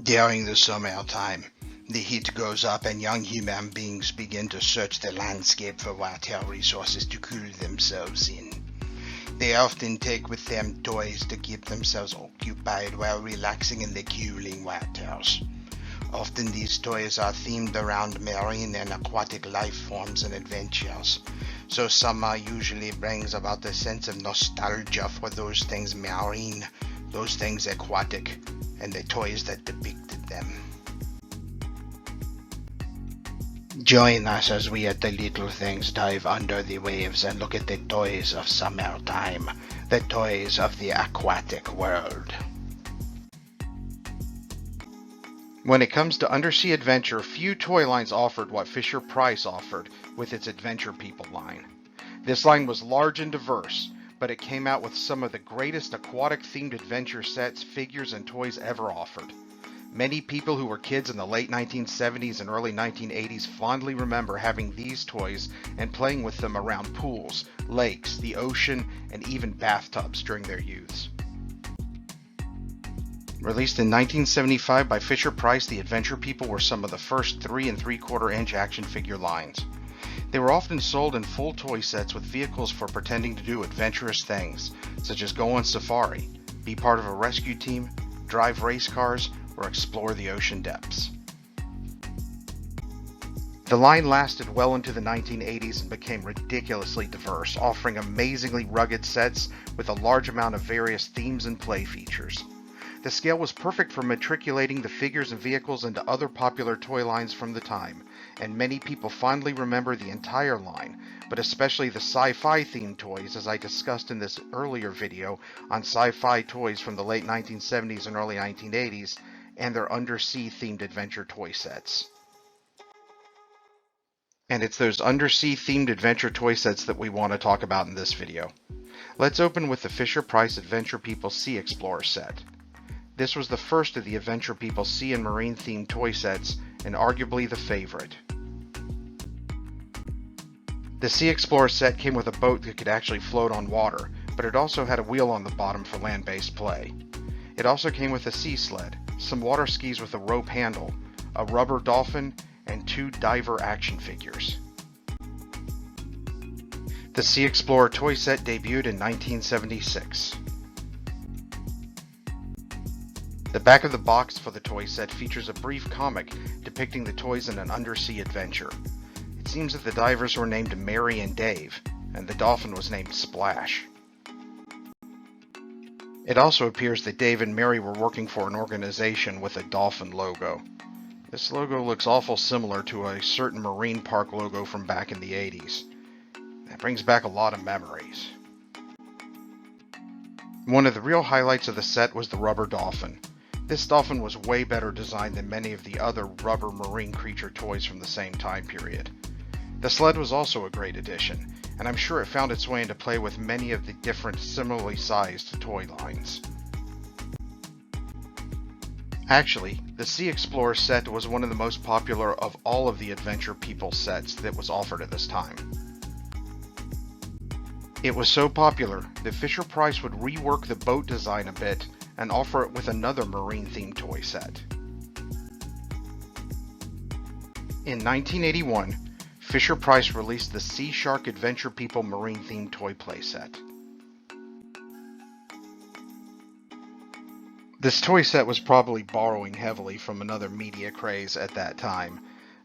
During the summertime, the heat goes up and young human beings begin to search the landscape for water resources to cool themselves in. They often take with them toys to keep themselves occupied while relaxing in the cooling waters. Often these toys are themed around marine and aquatic life forms and adventures, so summer usually brings about a sense of nostalgia for those things marine, those things aquatic, and the toys that depicted them. Join us as we at the Little Things dive under the waves and look at the toys of summertime, the toys of the aquatic world. When it comes to undersea adventure, few toy lines offered what Fisher-Price offered with its Adventure People line. This line was large and diverse, but it came out with some of the greatest aquatic-themed adventure sets, figures, and toys ever offered. Many people who were kids in the late 1970s and early 1980s fondly remember having these toys and playing with them around pools, lakes, the ocean, and even bathtubs during their youths. Released in 1975 by Fisher-Price, the Adventure People were some of the first 3 3/4-inch action figure lines. They were often sold in full toy sets with vehicles for pretending to do adventurous things, such as go on safari, be part of a rescue team, drive race cars, or explore the ocean depths. The line lasted well into the 1980s and became ridiculously diverse, offering amazingly rugged sets with a large amount of various themes and play features. The scale was perfect for matriculating the figures and vehicles into other popular toy lines from the time, and many people fondly remember the entire line, but especially the sci-fi themed toys, as I discussed in this earlier video on sci-fi toys from the late 1970s and early 1980s, and their undersea themed adventure toy sets. And it's those undersea themed adventure toy sets that we want to talk about in this video. Let's open with the Fisher-Price Adventure People Sea Explorer set. This was the first of the Adventure People Sea and Marine themed toy sets, and arguably the favorite. The Sea Explorer set came with a boat that could actually float on water, but it also had a wheel on the bottom for land-based play. It also came with a sea sled, some water skis with a rope handle, a rubber dolphin, and 2 diver action figures. The Sea Explorer toy set debuted in 1976. The back of the box for the toy set features a brief comic depicting the toys in an undersea adventure. It seems that the divers were named Mary and Dave, and the dolphin was named Splash. It also appears that Dave and Mary were working for an organization with a dolphin logo. This logo looks awful similar to a certain marine park logo from back in the 80s. That brings back a lot of memories. One of the real highlights of the set was the rubber dolphin. This dolphin was way better designed than many of the other rubber marine creature toys from the same time period. The sled was also a great addition, and I'm sure it found its way into play with many of the different similarly sized toy lines. Actually, the Sea Explorer set was one of the most popular of all of the Adventure People sets that was offered at this time. It was so popular that Fisher-Price would rework the boat design a bit and offer it with another marine-themed toy set. In 1981, Fisher-Price released the Sea Shark Adventure People marine-themed toy playset. This toy set was probably borrowing heavily from another media craze at that time.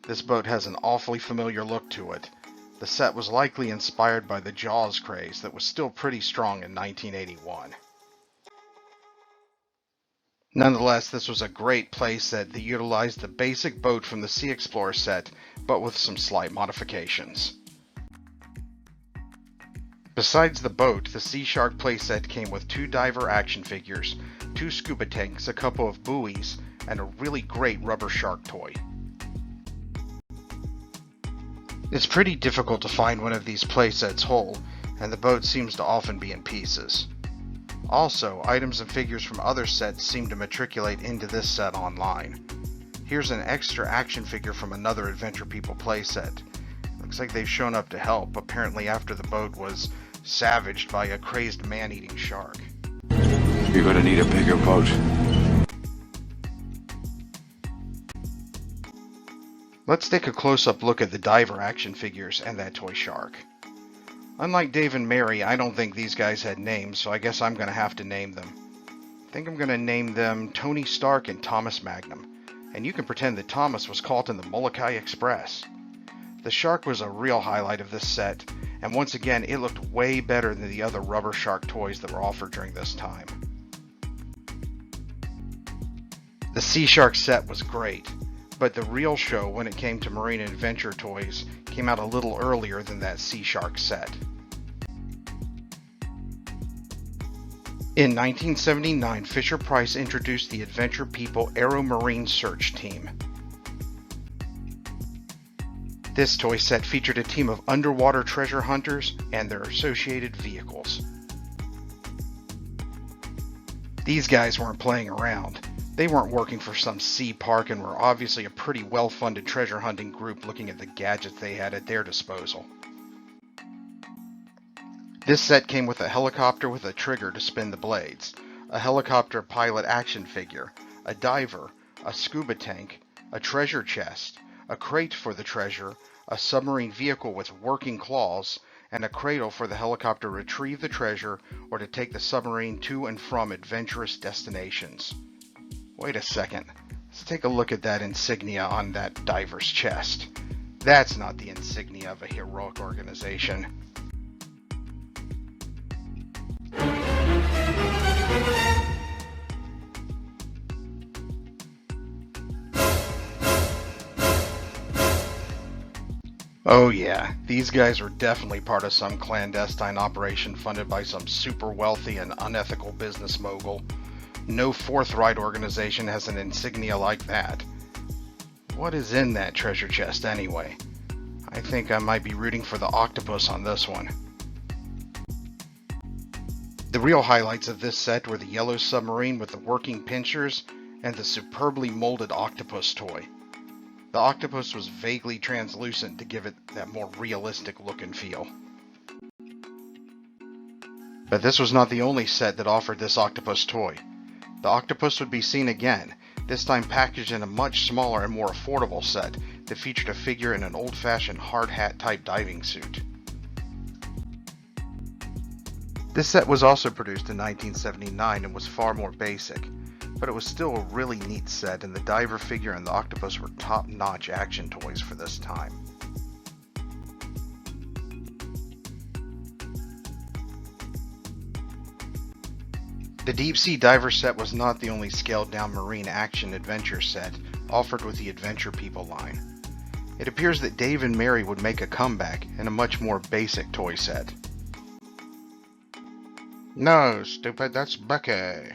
This boat has an awfully familiar look to it. The set was likely inspired by the Jaws craze that was still pretty strong in 1981. Nonetheless, this was a great playset that utilized the basic boat from the Sea Explorer set, but with some slight modifications. Besides the boat, the Sea Shark playset came with 2 diver action figures, 2 scuba tanks, a couple of buoys, and a really great rubber shark toy. It's pretty difficult to find one of these playsets whole, and the boat seems to often be in pieces. Also, items and figures from other sets seem to matriculate into this set online. Here's an extra action figure from another Adventure People playset. Looks like they've shown up to help, apparently after the boat was savaged by a crazed man-eating shark. You're gonna need a bigger boat. Let's take a close-up look at the diver action figures and that toy shark. Unlike Dave and Mary, I don't think these guys had names, so I guess I'm going to have to name them. I think I'm going to name them Tony Stark and Thomas Magnum, and you can pretend that Thomas was caught in the Molokai Express. The shark was a real highlight of this set, and once again it looked way better than the other rubber shark toys that were offered during this time. The Sea Shark set was great, but the real show when it came to marine adventure toys came out a little earlier than that Sea Shark set. In 1979, Fisher-Price introduced the Adventure People Aero-Marine Search Team. This toy set featured a team of underwater treasure hunters and their associated vehicles. These guys weren't playing around. They weren't working for some sea park and were obviously a pretty well-funded treasure hunting group looking at the gadgets they had at their disposal. This set came with a helicopter with a trigger to spin the blades, a helicopter pilot action figure, a diver, a scuba tank, a treasure chest, a crate for the treasure, a submarine vehicle with working claws, and a cradle for the helicopter to retrieve the treasure or to take the submarine to and from adventurous destinations. Wait a second, let's take a look at that insignia on that diver's chest. That's not the insignia of a heroic organization. Oh yeah, these guys are definitely part of some clandestine operation funded by some super wealthy and unethical business mogul. No forthright organization has an insignia like that. What is in that treasure chest anyway? I think I might be rooting for the octopus on this one. The real highlights of this set were the yellow submarine with the working pincers and the superbly molded octopus toy. The octopus was vaguely translucent to give it that more realistic look and feel. But this was not the only set that offered this octopus toy. The octopus would be seen again, this time packaged in a much smaller and more affordable set that featured a figure in an old-fashioned hard hat type diving suit. This set was also produced in 1979 and was far more basic, but it was still a really neat set, and the diver figure and the octopus were top-notch action toys for this time. The Deep Sea Diver set was not the only scaled-down marine action adventure set offered with the Adventure People line. It appears that Dave and Mary would make a comeback in a much more basic toy set. No, stupid, that's Becky.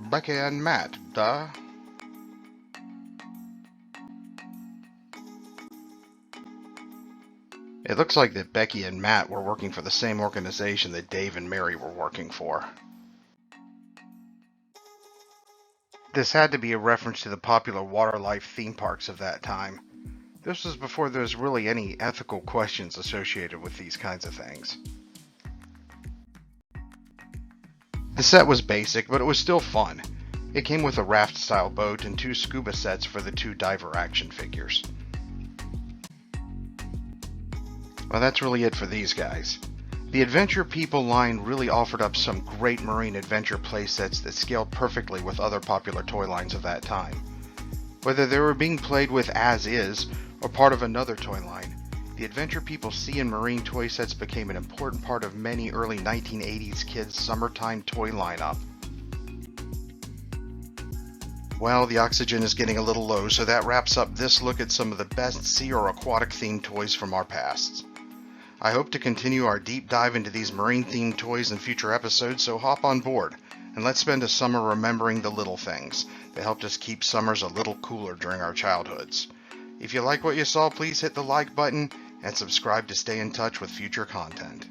Becky and Matt, duh. It looks like that Becky and Matt were working for the same organization that Dave and Mary were working for. This had to be a reference to the popular water life theme parks of that time. This was before there was really any ethical questions associated with these kinds of things. The set was basic, but it was still fun. It came with a raft-style boat and 2 scuba sets for the 2 diver action figures. Well, that's really it for these guys. The Adventure People line really offered up some great marine adventure playsets that scaled perfectly with other popular toy lines of that time. Whether they were being played with as is, or part of another toy line, the Adventure People Sea and Marine toy sets became an important part of many early 1980s kids' summertime toy lineup. Well, the oxygen is getting a little low, so that wraps up this look at some of the best sea or aquatic themed toys from our pasts. I hope to continue our deep dive into these marine themed toys in future episodes, so hop on board and let's spend a summer remembering the little things that helped us keep summers a little cooler during our childhoods. If you like what you saw, please hit the like button and subscribe to stay in touch with future content.